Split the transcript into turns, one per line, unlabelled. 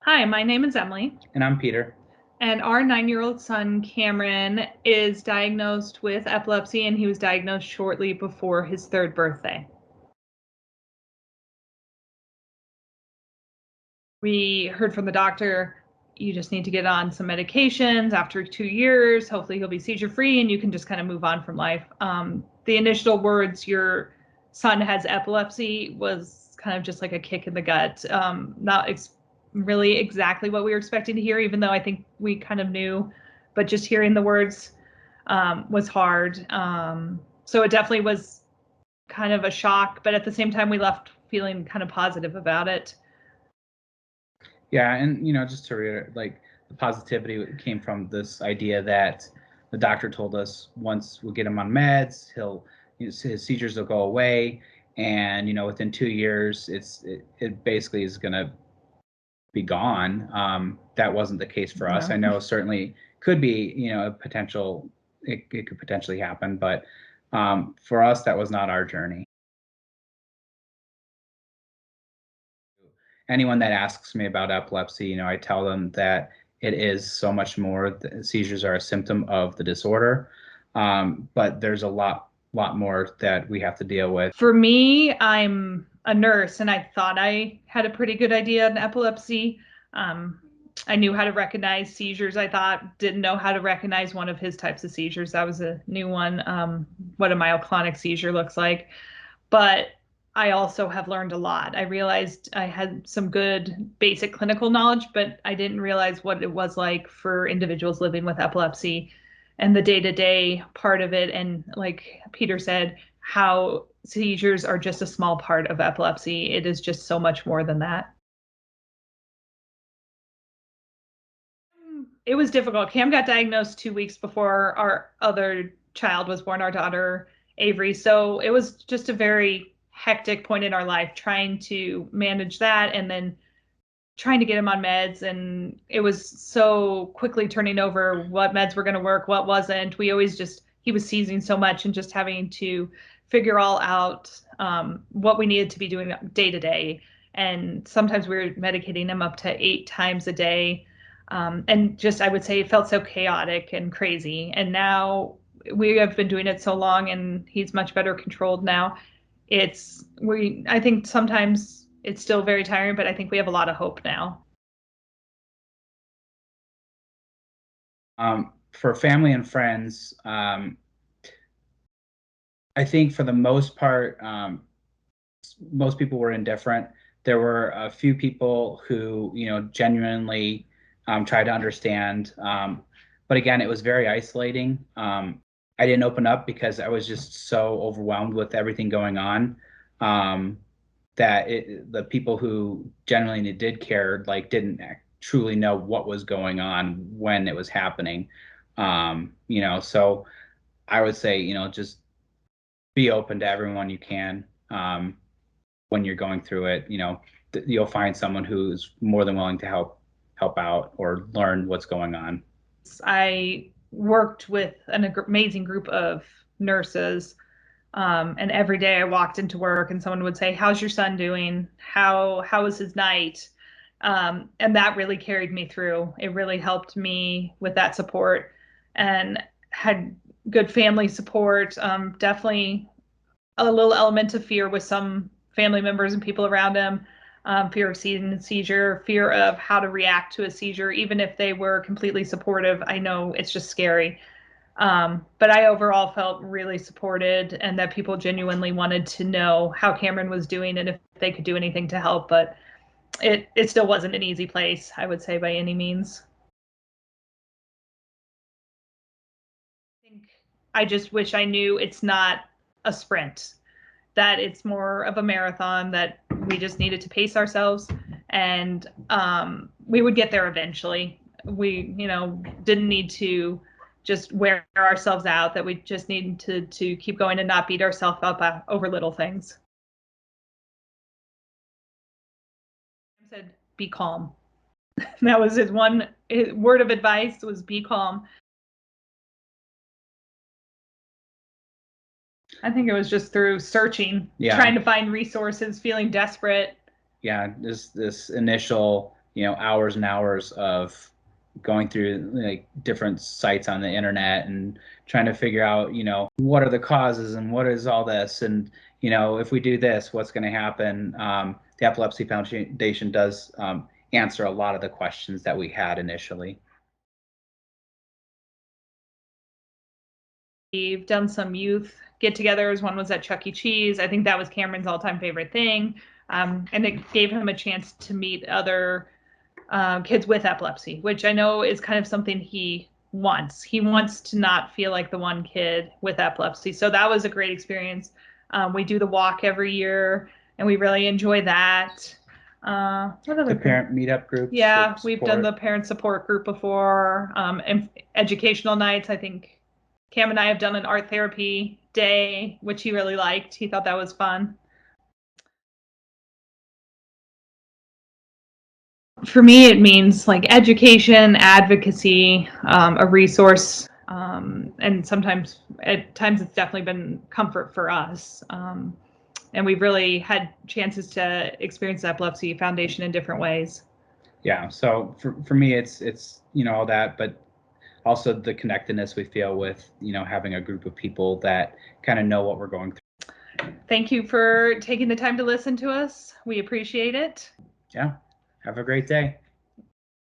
Hi, my name is Emily,
And I'm Peter.
and our 9-year-old son, Cameron, is diagnosed with epilepsy, and he was diagnosed shortly before his third birthday. We heard from the doctor, you just need to get on some medications after 2 years. Hopefully, he'll be seizure free, and you can just kind of move on from life. The initial words, your son has epilepsy, was kind of just like a kick in the gut. Not really exactly what we were expecting to hear, even though I think we kind of knew, but just hearing the words was hard. So it definitely was kind of a shock, but at the same time, we left feeling kind of positive about it.
Yeah, and just to reiterate, like the positivity came from this idea that the doctor told us once we get him on meds, his seizures will go away, and within 2 years, it basically is gonna be gone. That wasn't the case for us. I
No.
know certainly could be, a potential. It could potentially happen, but for us, that was not our journey. Anyone that asks me about epilepsy, I tell them that it is so much more. The seizures are a symptom of the disorder, but there's a lot more that we have to deal with.
For me, I'm a nurse, and I thought I had a pretty good idea on epilepsy. Um, I knew how to recognize seizures. I thought didn't know how to recognize one of his types of seizures. That was a new one. What a myoclonic seizure looks like. But I also have learned a lot. I realized I had some good basic clinical knowledge, but I didn't realize what it was like for individuals living with epilepsy and the day to day part of it. And like Peter said, how seizures are just a small part of epilepsy. It is just so much more than that. It was difficult. Cam got diagnosed 2 weeks before our other child was born, our daughter Avery. So it was just a very hectic point in our life trying to manage that and then trying to get him on meds. And it was so quickly turning over what meds were going to work, what wasn't. We always just, he was seizing so much and just having to figure all out what we needed to be doing day to day. And sometimes we were medicating him up to 8 times a day. And just, I would say it felt so chaotic and crazy. And now we have been doing it so long and he's much better controlled now. I think sometimes it's still very tiring, but I think we have a lot of hope now.
For family and friends, I think for the most part, most people were indifferent. There were a few people who, genuinely tried to understand. But again, it was very isolating. I didn't open up because I was just so overwhelmed with everything going on, um, that the people who genuinely did care, like, didn't truly know what was going on when it was happening. So I would say, just be open to everyone you can. When you're going through it, you'll find someone who's more than willing to help out or learn what's going on.
I worked with an amazing group of nurses. And every day I walked into work and someone would say, "How's your son doing? How was his night?" And that really carried me through. It really helped me with that support and had good family support. Definitely a little element of fear with some family members and people around him. Fear of seeing a seizure, fear of how to react to a seizure, even if they were completely supportive. I know it's just scary. But I overall felt really supported and that people genuinely wanted to know how Cameron was doing and if they could do anything to help. But it still wasn't an easy place, I would say, by any means. I think I just wish I knew it's not a sprint, that it's more of a marathon, that we just needed to pace ourselves and we would get there eventually. We, didn't need to just wear ourselves out, that we just needed to keep going and not beat ourselves up over little things. I said, be calm. That was his word of advice was be calm. I think it was just through searching,
Yeah,
trying to find resources, feeling desperate.
yeah. This initial hours and hours of going through like different sites on the internet and trying to figure out, what are the causes and what is all this, and if we do this, what's going to happen. The Epilepsy Foundation does answer a lot of the questions that we had initially.
We've done some youth get-togethers. One was at Chuck E. Cheese. I think that was Cameron's all-time favorite thing, and it gave him a chance to meet other kids with epilepsy, which I know is kind of something he wants. He wants to not feel like the one kid with epilepsy. So that was a great experience. We do the walk every year, and we really enjoy that. What other
The parent meetup groups.
Yeah, we've done the parent support group before, and educational nights. I think Cam and I have done an art therapy day, which he really liked. He thought that was fun. For me, it means like education, advocacy, a resource, and sometimes at times it's definitely been comfort for us. And we've really had chances to experience the Epilepsy Foundation in different ways.
Yeah, so for me, it's all that, but also the connectedness we feel with having a group of people that kind of know what we're going through.
Thank you for taking the time to listen to us. We appreciate it.
Yeah, have a great day.